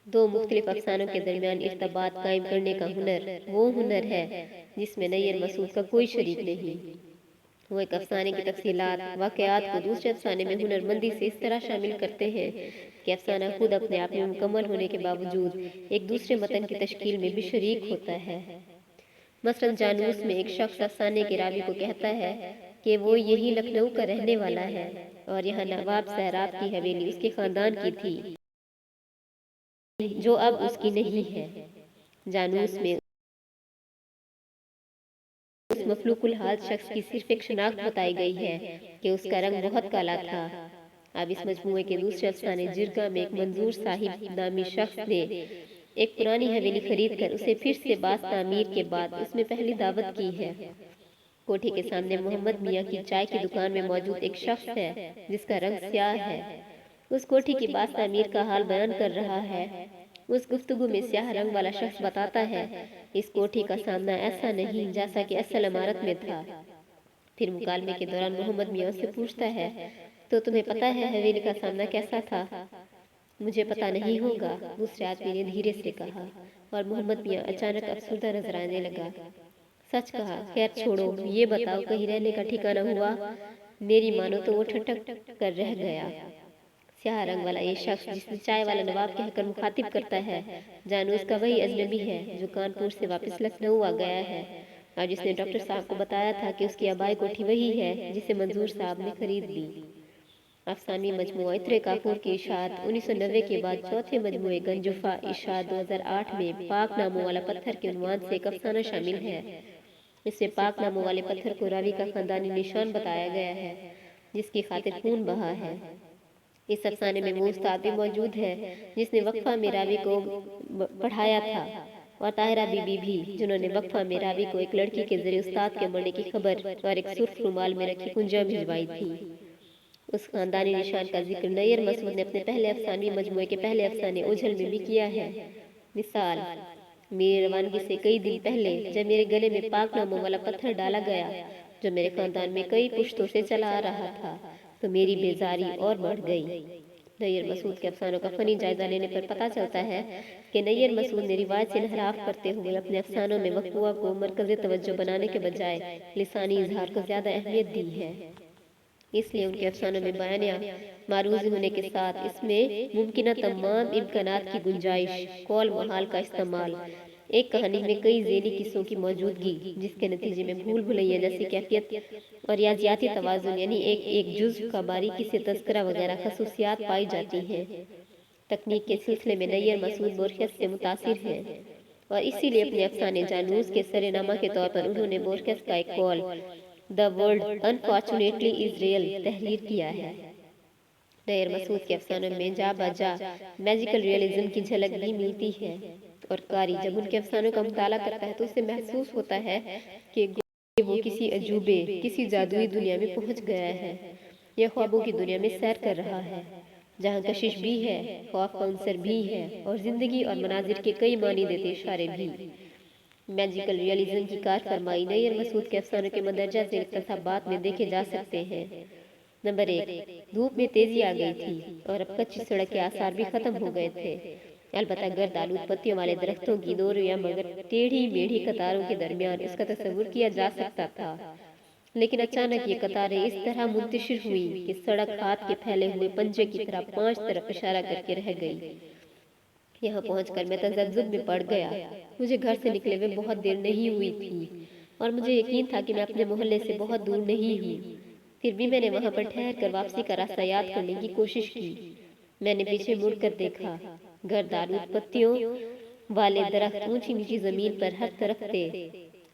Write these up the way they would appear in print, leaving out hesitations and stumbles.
دو مختلف افسانوں کے درمیان ارتباط قائم کرنے کا ہنر وہ ہنر ہے جس میں نیر مسعود کا کوئی شریک نہیں۔ وہ ایک افسانے کی تفصیلات، واقعات کو دوسرے افسانے میں ہنرمندی سے اس طرح شامل کرتے ہیں کہ افسانہ خود اپنے آپ میں مکمل ہونے کے باوجود ایک دوسرے متن کی تشکیل میں بھی شریک ہوتا ہے۔ مثلاً جانوس میں ایک شخص افسانے کے راوی کو کہتا ہے کہ وہ یہی لکھنؤ کا رہنے والا ہے اور یہاں نواب سہراب کی حویلی اس کے خاندان کی تھی جو اب اس کی نہیں ہے۔ جانوس میں اس مفلوق الحال شخص کی صرف ایک شناخت بتائی گئی ہے کہ اس کا رنگ بہت کالا تھا۔ اب اس مجموعے کے دوسرے افسانے جرگہ میں ایک منظور صاحب نامی شخص نے ایک پرانی حویلی خرید کر اسے پھر سے باز تعمیر کے بعد اس میں پہلی دعوت کی ہے۔ کوٹھی کے سامنے محمد میاں کی چائے کی دکان میں موجود ایک شخص ہے جس کا رنگ سیاہ ہے۔ اس کوٹھی کی باز تعمیر کا حال بیان کر رہا ہے۔ اس گفتگو میں سیاہ رنگ والا شخص بتاتا ہے اس کوٹھی کا سامنا ایسا نہیں جیسا کہ اصل عمارت میں تھا۔ پھر مکالمے کے دوران محمد میاں سے پوچھتا ہے تو تمہیں پتہ ہے حویلی کا سامنا کیسا تھا؟ مجھے پتہ نہیں ہوگا، دوسرے آدمی نے دھیرے سے کہا، اور محمد میاں اچانک افسردہ نظر آنے لگا۔ سچ کہا، خیر چھوڑو، یہ بتاؤ کہیں رہنے کا ٹھکانہ ہوا؟ میری مانو تو وہ ٹھٹک کر رہ گیا۔ سیاہ رنگ والا یہ شخص جس نے چائے والا نواب کہہ کر مخاطب کرتا ہے جانوس کا وہی اجنبی ہے جو کانپور سے واپس لکھنؤ آ گیا ہے اور جس نے ڈاکٹر صاحب کو بتایا تھا کہ اس کی آبائی کوٹھی وہی ہے جسے منظور صاحب نے خرید لی۔ افسانوی مجموعہ عطر کافور کی اشاعت 1990 کے بعد چوتھے مجموعے گنجفہ اشاعت 2008 میں پاک ناموں والا پتھر کے عنوان سے ایک افسانہ شامل ہے۔ اس میں پاک ناموں والے پتھر کو راوی کا خاندانی نشان بتایا گیا ہے جس کی خاطر خون بہا ہے۔ اس افسانے میں وہ استاد بھی موجود ہے جس نے وقفہ میں راوی کو پڑھایا تھا اور طاہرہ بی بی بھی جنہوں نے وقفہ میں راوی کو ایک لڑکی کے ذریعے استاد کے مرنے کی خبر اور ایک سرخ رومال میں رکھی کنجا بھجوائی تھی۔ اس خاندانی نشان کا ذکر نیر مسعود نے اپنے پہلے افسانوی مجموعے کے پہلے افسانے اوجھل میں بھی کیا ہے۔ مثال، میری روانگی سے کئی دن پہلے جب میرے گلے میں پاک ناموں والا پتھر ڈالا گیا جو میرے خاندان میں کئی پشتوں سے چلا آ رہا تھا تو میری بیزاری اور بڑھ گئی۔ نیر مسعود کے افسانوں کا فنی جائزہ لینے پر پتہ چلتا ہے کہ نیر مسعود نے روایت سے انحراف کرتے ہوئے اپنے افسانوں میں وقوع کو مرکز توجہ بنانے کے بجائے لسانی اظہار کو زیادہ اہمیت دی ہے۔ اس لیے ان کے افسانوں میں بیانیہ معروض ہونے کے ساتھ اس میں ممکنہ تمام امکانات کی گنجائش، قول محال کا استعمال، ایک کہانی میں کئی ذیلی قصوں کی موجودگی جس کے نتیجے میں بھول بھلیاں جیسی کیفیت اور ریاضیاتی توازن یعنی ایک جزو کا باریکی سے تذکرہ وغیرہ خصوصیات پائی جاتی ہیں۔ تکنیک کے سلسلے میں نیر مسعود بورخس سے متاثر ہیں اور اسی لیے اپنے افسانے جانوس کے سرنامہ کے طور پر انہوں نے بورخس کا ایک قول "The world unfortunately is real" تحریر کیا ہے۔ نیر مسعود کے افسانوں میں جا بجا میجیکل ریئلزم کی جھلک بھی ملتی ہے اور قاری جب ان کے افسانوں کا مطالعہ کرتا ہے تو اسے محسوس ہوتا ہے کہ وہ کسی عجوبے، کسی جادوئی دنیا میں پہنچ گیا ہے یا خوابوں کی دنیا میں سیر کر رہا ہے جہاں کشش بھی ہے، خوف کا عنصر بھی ہے اور زندگی اور مناظر کے کئی معنی دیتے اشارے بھی۔ میجیکل ریئلزم کی کار فرمائی نیر مسعود کے افسانوں کے مندرجہ ذیل اقتباسات میں دیکھے جا سکتے ہیں۔ نمبر 1، دھوپ میں تیزی آ گئی تھی اور اب کچی سڑک کے آثار بھی ختم ہو گئے تھے، البتہ گرد آلود پتیوں والے درختوں کی دو رویہ مگر ٹیڑھی میڑھی قطاروں کے درمیان اس کا تصور کیا جا سکتا تھا، لیکن اچانک یہ قطاریں اس طرح منتشر ہوئی کہ سڑک ہاتھ کے پھیلے ہوئے پنجے کی طرح 5 طرف اشارہ کر کے رہ گئی۔ یہاں پہنچ کر میں تذبذب میں پڑ گیا۔ مجھے گھر سے نکلے ہوئے بہت دیر نہیں ہوئی تھی اور مجھے یقین تھا کہ میں اپنے محلے سے بہت دور نہیں ہوں، پھر بھی میں نے وہاں پر ٹھہر کر واپسی کا راستہ یاد کرنے کی کوشش کی۔ میں نے پیچھے مڑ کر دیکھا، گرد آلود پتیوں والے درخت اونچی نیچی زمین پر ہر طرف تھے۔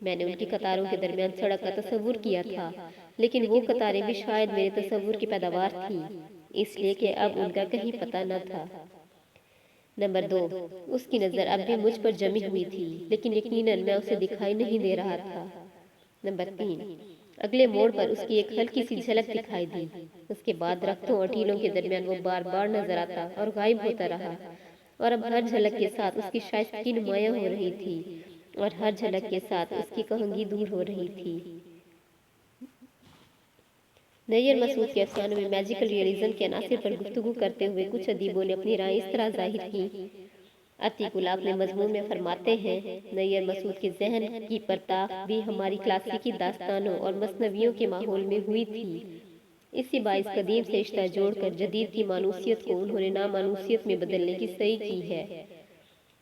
میں نے ان کی قطاروں کے درمیان سڑک کا تصور کیا تھا، لیکن وہ قطاریں بھی شاید میرے تصور کی پیداوار تھیں، اس لیے کہ اب ان کا کہیں پتہ نہ تھا۔ نمبر 2، اس کی نظر اب بھی مجھ پر جمی ہوئی تھی، لیکن یقیناً میں اسے دکھائی نہیں دے رہا تھا۔ نمبر 3، اگلے موڑ پر اس کی ایک ہلکی سی جھلک دکھائی دی، اس کے بعد درختوں اور ٹیلوں کے درمیان وہ بار بار نظر آتا اور غائب ہوتا رہا، اور اب ہر جھلک کے ساتھ اس کی شائستگی نمایاں ہو رہی تھی اور ہر جھلک کے ساتھ اس کی کہنگی دور ہو رہی تھی۔ نیر مسعود کے افسانوں میں میجیکل ریئلزم کے عناصر پر گفتگو کرتے ہوئے کچھ ادیبوں نے اپنی رائے اس طرح ظاہر کی عتیق اللہ اپنے مضمون میں فرماتے ہیں، نیر مسعود کے ذہن کی پرتاخ بھی ہماری کلاسیکی داستانوں اور مثنویوں کے ماحول میں ہوئی تھی۔ اسی باعث قدیم سے رشتہ جوڑ کر جدید کی مانوسیت کو انہوں نے نامانوسیت میں بدلنے کی صحیح کی ہے۔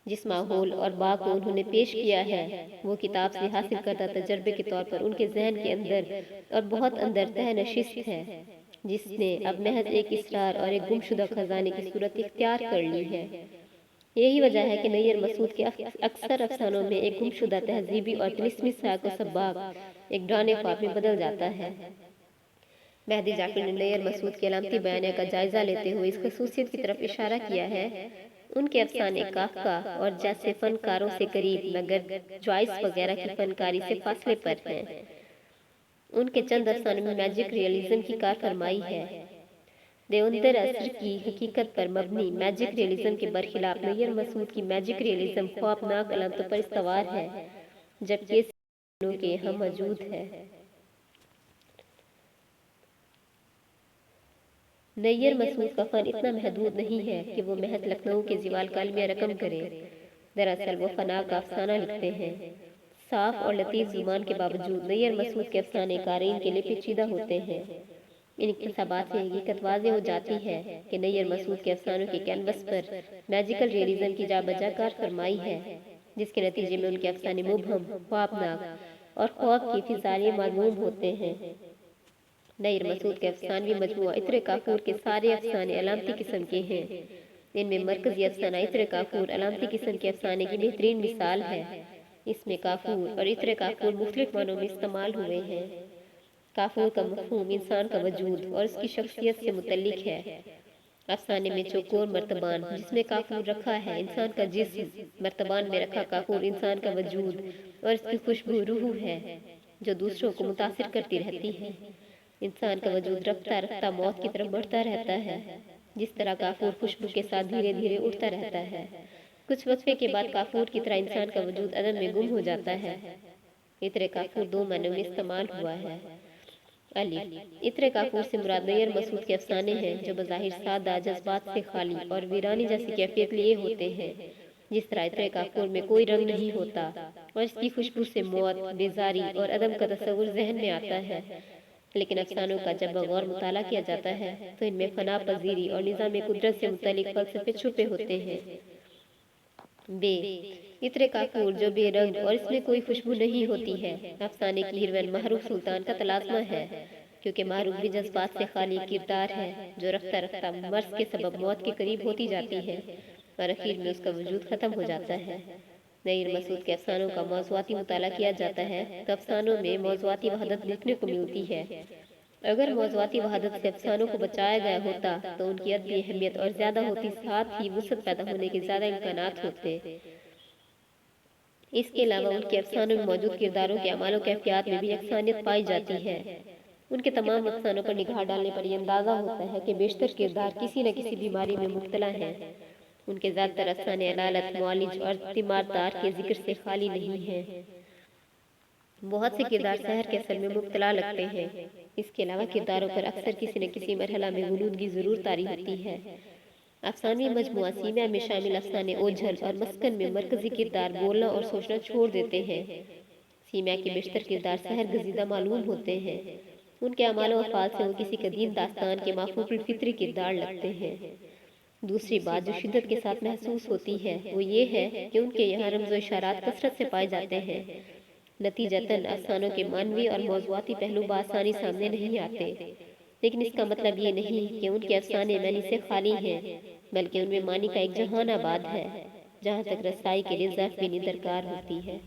جس ماحول اور باغ کو انہوں نے پیش کیا ہے، وہ کتاب سے حاصل کردہ تجربے کے طور پر ان کے ذہن کے اندر اور بہت اندر تہ نشست ہے، جس نے اب محض ایک اسرار اور ایک گمشدہ خزانے کی صورت اختیار کر لی ہے۔ یہی وجہ ہے کہ نیر مسعود کے اکثر افسانوں میں ایک گمشدہ تہذیبی اور طلسمی سیاق و سباق ایک ڈرانے خواب میں بدل جاتا ہے۔ مہدی جعفری نے نیر مسعود کے علامتی بیانیہ کا جائزہ لیتے ہوئے اس خصوصیت کی طرف اشارہ کیا ہے، ان کے افسانے کافکا اور جیسے فنکاروں سے قریب مگر جوائس وغیرہ کی فنکاری سے فاصلے پر ہیں۔ ان کے چند افسانوں میں میجک ریئلزم کی کار فرمائی ہے۔ دیوبندر عصر کی حقیقت پر مبنی میجک ریئلزم کے برخلاف نیر مسعود کی میجک ریئلزم خوابناک علامتوں پر استوار ہے، جبکہ اس کے یہاں موجود ہے۔ نیر مسعود کا فن اتنا محدود نہیں ہے کہ وہ محض لکھنؤ کے زوال کا عالمیہ رقم کرے۔ دراصل وہ فنا کا افسانہ لکھتے ہیں۔ صاف اور لطیف زبان کے باوجود نیر مسعود کے افسانے قارئین کے لیے پیچیدہ ہوتے ہیں۔ ان اقتباسات سے حقیقت واضح ہو جاتی ہے کہ نیر مسعود کے افسانوں کے کینوس پر میجیکل ریئلزم کی جا بجا کار فرمائی ہے، جس کے نتیجے میں ان کے افسانے مبہم، خوابناک اور خوف کی فضائیہ معلوم ہوتے ہیں۔ نیر مسعود کے افسانوی مجموعہ عطر کافور کے سارے افسانے علامتی قسم کے ہیں۔ ان میں مرکزی افسانہ عطر کافور علامتی قسم کے افسانے کی بہترین مثال ہے۔ اس میں کافور اور عطر کافور مختلف معنوں میں استعمال ہوئے ہیں۔ کافور کا مفہوم انسان کا وجود اور اس کی شخصیت سے متعلق ہے۔ افسانے میں چوکور مرتبان جس میں کافور رکھا ہے انسان کا جسم، مرتبان میں رکھا کافور انسان کا وجود اور اس کی خوشبو روح ہے جو دوسروں کو متاثر کرتی رہتی ہے۔ انسان کا وجود رفتہ رفتہ موت کی طرف بڑھتا رہتا ہے، جس طرح کافور خوشبو کے ساتھ دھیرے دھیرے اٹھتا رہتا ہے۔ کچھ وقفے کے بعد کافور کی طرح انسان کا وجود عدم میں گم ہو جاتا ہے۔ عطر کافور دو معنوں میں استعمال ہوا ہے۔ عطر کافور سے مراد نیر مسعود کے افسانے ہیں جو بظاہر سادہ، جذبات سے خالی اور ویرانی جیسی کیفیت لیے ہوتے ہیں۔ جس طرح عطر کافور میں کوئی رنگ نہیں ہوتا اور اس کی خوشبو سے موت، بیزاری اور عدم کا تصور ذہن میں آتا ہے، لیکن افسانوں کا جب بغور مطالعہ کیا جاتا ہے تو ان میں فنا پذیری اور نظام قدرت سے متعلق فلسفے چھپے ہوتے ہیں۔ عطر کافور جو بے رنگ اور اس میں کوئی خوشبو نہیں ہوتی ہے، افسانے کی ہیروئن محروف سلطان کا تلازمہ ہے، کیونکہ محروف بھی جذبات سے خالی کردار ہے جو رفتہ رفتہ مرض کے سبب موت کے قریب ہوتی جاتی ہے اور اخیر میں اس کا وجود ختم ہو جاتا ہے۔ نیر مسعود کے افسانوں کا موضوعاتی مطالعہ کیا جاتا ہے تو افسانوں میں موضوعاتی وحدت دیکھنے کو ملتی ہے۔ اگر موضوعاتی وحدت سے افسانوں کو بچایا گیا ہوتا تو ان کی ادبی اہمیت اور زیادہ ہوتی، ساتھ ہی وسعت پیدا ہونے کے زیادہ امکانات ہوتے۔ اس کے علاوہ ان کے افسانوں میں موجود کرداروں کے اعمال و کیفیات میں بھی یکسانیت پائی جاتی ہے۔ ان کے تمام افسانوں پر نگاہ ڈالنے پر یہ اندازہ ہوتا ہے کہ بیشتر کردار کسی نہ کسی بیماری میں مبتلا ہیں۔ ان کے زیادہ تر افسانے علالت، معالج اور تیماردار کے ذکر سے خالی نہیں ہیں۔ بہت سے کردار سحر کے اثر میں مبتلا لگتے ہیں۔ اس کے علاوہ کرداروں پر اکثر کسی نہ کسی مرحلہ میں غنودگی ضرور طاری ہوتی ہے۔ افسانوی مجموعہ سیمیا میں شامل افسانے اوجھل اور مسکن میں مرکزی کردار بولنا اور سوچنا چھوڑ دیتے ہیں۔ سیمیا کے بیشتر کردار سحر گزیدہ معلوم ہوتے ہیں۔ ان کے اعمال و افعال سے وہ کسی قدیم داستان کے مافوق الفطری کردار لگتے ہیں۔ دوسری بات جو شدت کے ساتھ محسوس ہوتی ہے وہ یہ ہے کہ ان کے یہاں رمز و اشارات کثرت سے پائے جاتے ہیں۔ نتیجتاً افسانوں کے معنوی اور موضوعاتی پہلو بآسانی سامنے نہیں آتے، لیکن اس کا مطلب یہ نہیں کہ ان کے افسانے معنی سے خالی ہیں، بلکہ ان میں معنی کا ایک جہان آباد ہے جہاں تک رسائی کے لیے ظرف بینی درکار ہوتی ہے۔